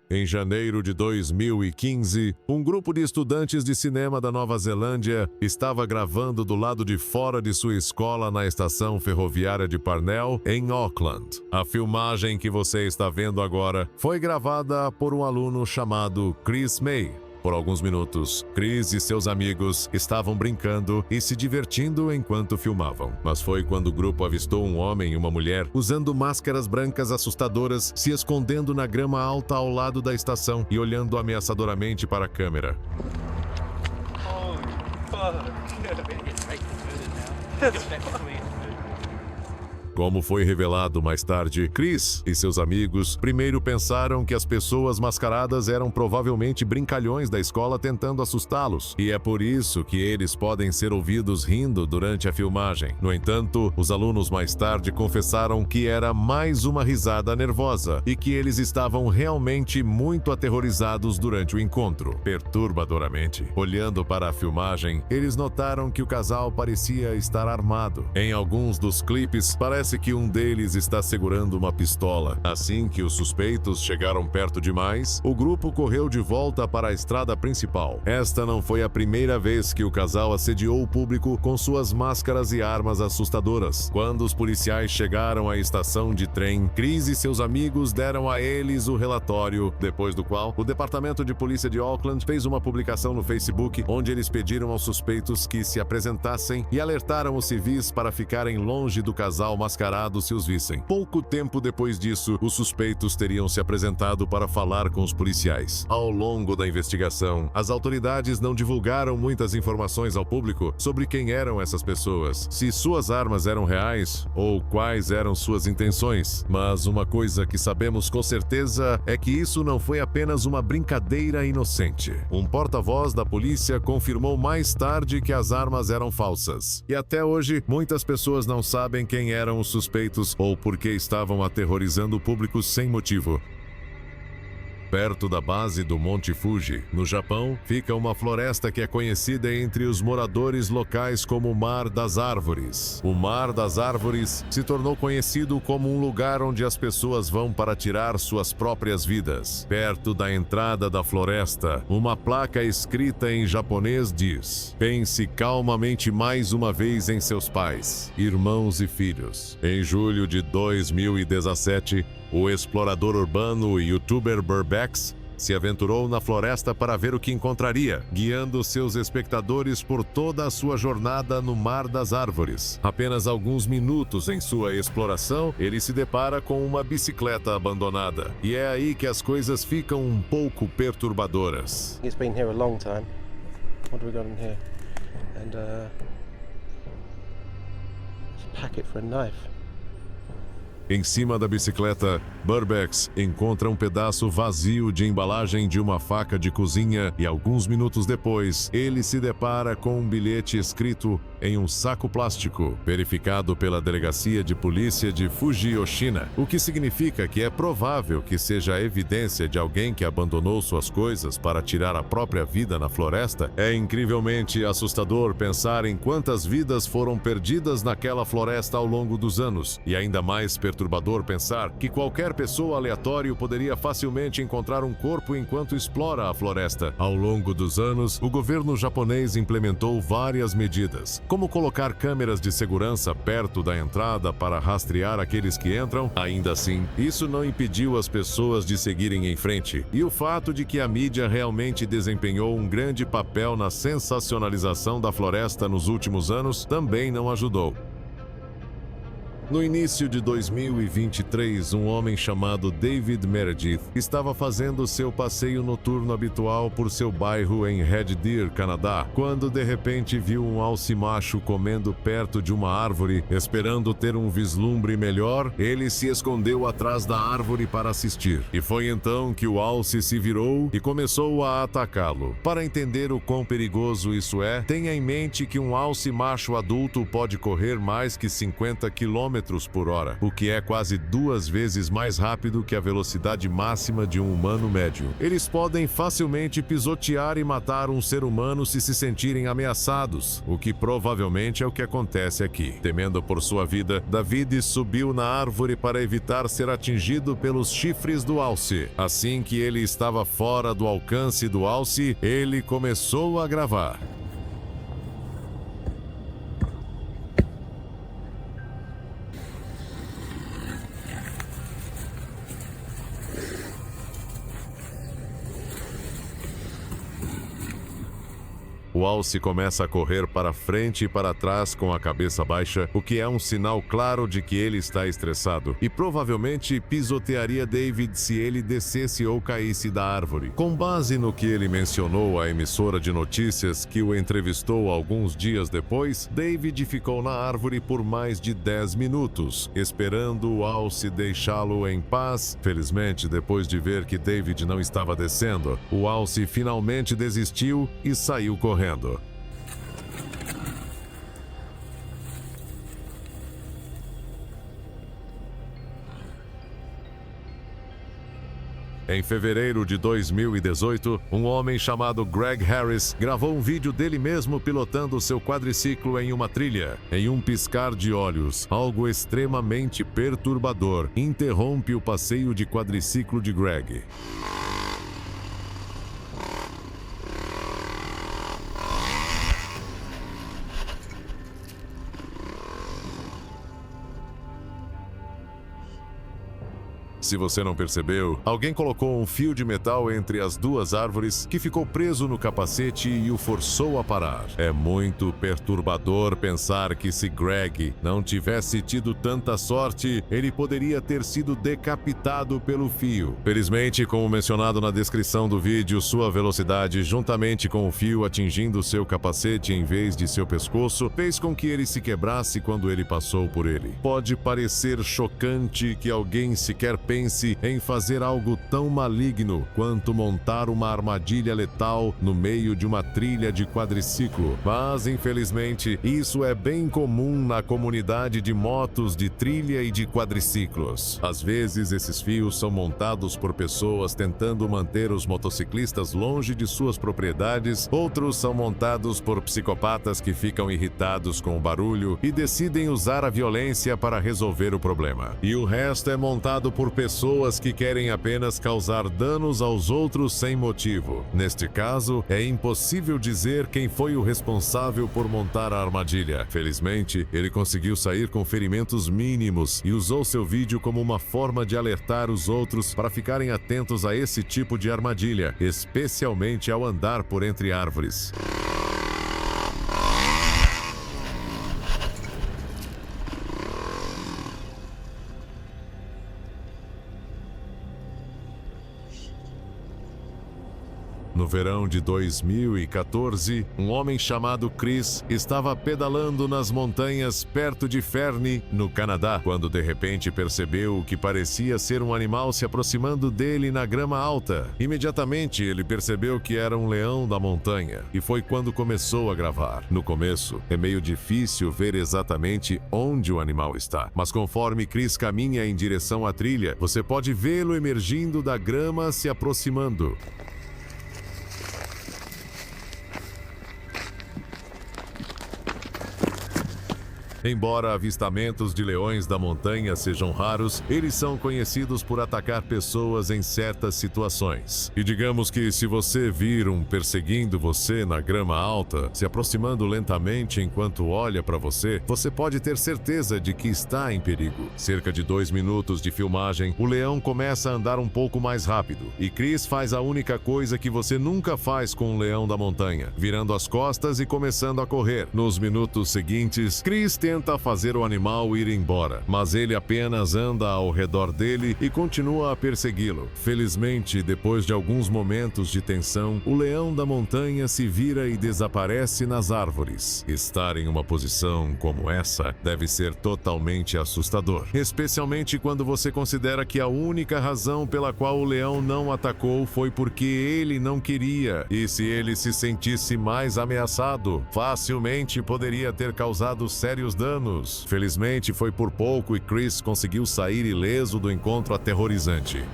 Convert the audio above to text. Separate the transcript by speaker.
Speaker 1: Em janeiro de 2015, um grupo de estudantes de cinema da Nova Zelândia estava gravando do lado de fora de sua escola na estação ferroviária de Parnell, em Auckland. A filmagem que você está vendo agora foi gravada por um aluno chamado Chris May. Por alguns minutos, Chris e seus amigos estavam brincando e se divertindo enquanto filmavam. Mas foi quando o grupo avistou um homem e uma mulher usando máscaras brancas assustadoras, se escondendo na grama alta ao lado da estação e olhando ameaçadoramente para a câmera. Como foi revelado mais tarde, Chris e seus amigos primeiro pensaram que as pessoas mascaradas eram provavelmente brincalhões da escola tentando assustá-los, e é por isso que eles podem ser ouvidos rindo durante a filmagem. No entanto, os alunos mais tarde confessaram que era mais uma risada nervosa e que eles estavam realmente muito aterrorizados durante o encontro. Perturbadoramente, olhando para a filmagem, eles notaram que o casal parecia estar armado. Em alguns dos clipes, parece que um deles está segurando uma pistola. Assim que os suspeitos chegaram perto demais, o grupo correu de volta para a estrada principal. Esta não foi a primeira vez que o casal assediou o público com suas máscaras e armas assustadoras. Quando os policiais chegaram à estação de trem, Chris e seus amigos deram a eles o relatório, depois do qual o Departamento de Polícia de Auckland fez uma publicação no Facebook onde eles pediram aos suspeitos que se apresentassem e alertaram os civis para ficarem longe do casal mascarado se os vissem. Pouco tempo depois disso, os suspeitos teriam se apresentado para falar com os policiais. Ao longo da investigação, as autoridades não divulgaram muitas informações ao público sobre quem eram essas pessoas, se suas armas eram reais ou quais eram suas intenções. Mas uma coisa que sabemos com certeza é que isso não foi apenas uma brincadeira inocente. Um porta-voz da polícia confirmou mais tarde que as armas eram falsas. E até hoje, muitas pessoas não sabem quem eram os suspeitos ou por que estavam aterrorizando o público sem motivo. Perto da base do Monte Fuji, no Japão, fica uma floresta que é conhecida entre os moradores locais como Mar das Árvores. O Mar das Árvores se tornou conhecido como um lugar onde as pessoas vão para tirar suas próprias vidas. Perto da entrada da floresta, uma placa escrita em japonês diz: "Pense calmamente mais uma vez em seus pais, irmãos e filhos." Em julho de 2017, o explorador urbano e youtuber Burbex se aventurou na floresta para ver o que encontraria, guiando seus espectadores por toda a sua jornada no Mar das Árvores. Apenas alguns minutos em sua exploração, ele se depara com uma bicicleta abandonada. E é aí que as coisas ficam um pouco perturbadoras.
Speaker 2: It's been here a long time. What do we got in here? And it's a packet for a knife.
Speaker 1: Em cima da bicicleta, Burbex encontra um pedaço vazio de embalagem de uma faca de cozinha e alguns minutos depois, ele se depara com um bilhete escrito em um saco plástico, verificado pela Delegacia de Polícia de Fuji-Oshina, o que significa que é provável que seja a evidência de alguém que abandonou suas coisas para tirar a própria vida na floresta. É incrivelmente assustador pensar em quantas vidas foram perdidas naquela floresta ao longo dos anos, e ainda mais perturbador pensar que qualquer pessoa aleatória poderia facilmente encontrar um corpo enquanto explora a floresta. Ao longo dos anos, o governo japonês implementou várias medidas, como colocar câmeras de segurança perto da entrada para rastrear aqueles que entram. Ainda assim, isso não impediu as pessoas de seguirem em frente, e o fato de que a mídia realmente desempenhou um grande papel na sensacionalização da floresta nos últimos anos também não ajudou. No início de 2023, um homem chamado David Meredith estava fazendo seu passeio noturno habitual por seu bairro em Red Deer, Canadá, quando de repente viu um alce macho comendo perto de uma árvore. Esperando ter um vislumbre melhor, ele se escondeu atrás da árvore para assistir. E foi então que o alce se virou e começou a atacá-lo. Para entender o quão perigoso isso é, tenha em mente que um alce macho adulto pode correr mais que 50 km km/h, o que é quase 2 vezes mais rápido que a velocidade máxima de um humano médio. Eles podem facilmente pisotear e matar um ser humano se sentirem ameaçados, o que provavelmente é o que acontece aqui. Temendo por sua vida, David subiu na árvore para evitar ser atingido pelos chifres do alce. Assim que ele estava fora do alcance do alce, ele começou a gravar. O alce começa a correr para frente e para trás com a cabeça baixa, o que é um sinal claro de que ele está estressado e provavelmente pisotearia David se ele descesse ou caísse da árvore. Com base no que ele mencionou à emissora de notícias que o entrevistou alguns dias depois, David ficou na árvore por mais de 10 minutos, esperando o alce deixá-lo em paz. Felizmente, depois de ver que David não estava descendo, o alce finalmente desistiu e saiu correndo. Em fevereiro de 2018, um homem chamado Greg Harris gravou um vídeo dele mesmo pilotando seu quadriciclo em uma trilha. Em um piscar de olhos, algo extremamente perturbador interrompe o passeio de quadriciclo de Greg. Se você não percebeu, alguém colocou um fio de metal entre as duas árvores que ficou preso no capacete e o forçou a parar. É muito perturbador pensar que se Greg não tivesse tido tanta sorte, ele poderia ter sido decapitado pelo fio. Felizmente, como mencionado na descrição do vídeo, sua velocidade, juntamente com o fio atingindo seu capacete em vez de seu pescoço, fez com que ele se quebrasse quando ele passou por ele. Pode parecer chocante que alguém sequer pense em fazer algo tão maligno quanto montar uma armadilha letal no meio de uma trilha de quadriciclo, mas infelizmente isso é bem comum na comunidade de motos de trilha e de quadriciclos. Às vezes esses fios são montados por pessoas tentando manter os motociclistas longe de suas propriedades, outros são montados por psicopatas que ficam irritados com o barulho e decidem usar a violência para resolver o problema. E o resto é montado por pessoas que querem apenas causar danos aos outros sem motivo. Neste caso, é impossível dizer quem foi o responsável por montar a armadilha. Felizmente, ele conseguiu sair com ferimentos mínimos e usou seu vídeo como uma forma de alertar os outros para ficarem atentos a esse tipo de armadilha, especialmente ao andar por entre árvores. No verão de 2014, um homem chamado Chris estava pedalando nas montanhas perto de Fernie, no Canadá, quando de repente percebeu o que parecia ser um animal se aproximando dele na grama alta. Imediatamente ele percebeu que era um leão da montanha, e foi quando começou a gravar. No começo, é meio difícil ver exatamente onde o animal está, mas conforme Chris caminha em direção à trilha, você pode vê-lo emergindo da grama se aproximando. Embora avistamentos de leões da montanha sejam raros, eles são conhecidos por atacar pessoas em certas situações. E digamos que se você vir um perseguindo você na grama alta, se aproximando lentamente enquanto olha para você, você pode ter certeza de que está em perigo. Cerca de 2 minutos de filmagem, o leão começa a andar um pouco mais rápido. E Chris faz a única coisa que você nunca faz com um leão da montanha, virando as costas e começando a correr. Nos minutos seguintes, Chris tenta fazer o animal ir embora, mas ele apenas anda ao redor dele e continua a persegui-lo. Felizmente, depois de alguns momentos de tensão, o leão da montanha se vira e desaparece nas árvores. Estar em uma posição como essa deve ser totalmente assustador, especialmente quando você considera que a única razão pela qual o leão não atacou foi porque ele não queria, e se ele se sentisse mais ameaçado, facilmente poderia ter causado sérios danos anos. Felizmente, foi por pouco e Chris conseguiu sair ileso do encontro aterrorizante.